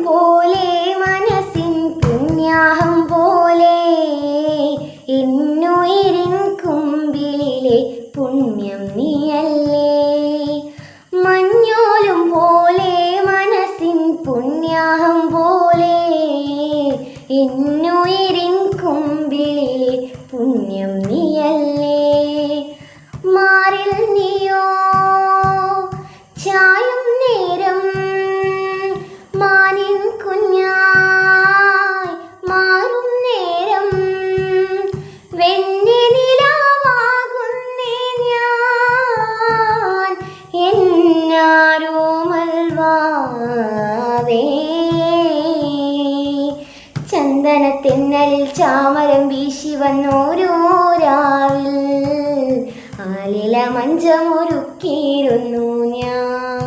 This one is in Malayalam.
പോലെ മനസ്സിൻ പുണ്യാഹം പോലെ എന്നുയിരിൻ കുമ്പിളിലെ പുണ്യം നീയല്ലേ. മഞ്ഞോലും പോലെ മനസ്സിൻ പുണ്യാഹം പോലെ എന്നുയിരിൻ കുമ്പിളിലെ പുണ്യം നീയല്ലേ. മാറിൽ നീയോ ചായും നേരം മാനിൻ കുഞ്ഞായി മാറും നേരം വെണ്ണിലാവാകുന്നേ ഞാൻ എന്നാരോമൽവാവേ. ചന്ദനത്തെന്നലിൽ ചാമരം വീശി വന്നോരോ രാവിൽ ആലില മഞ്ചമൊരുക്കിയിരുന്നു ഞാൻ.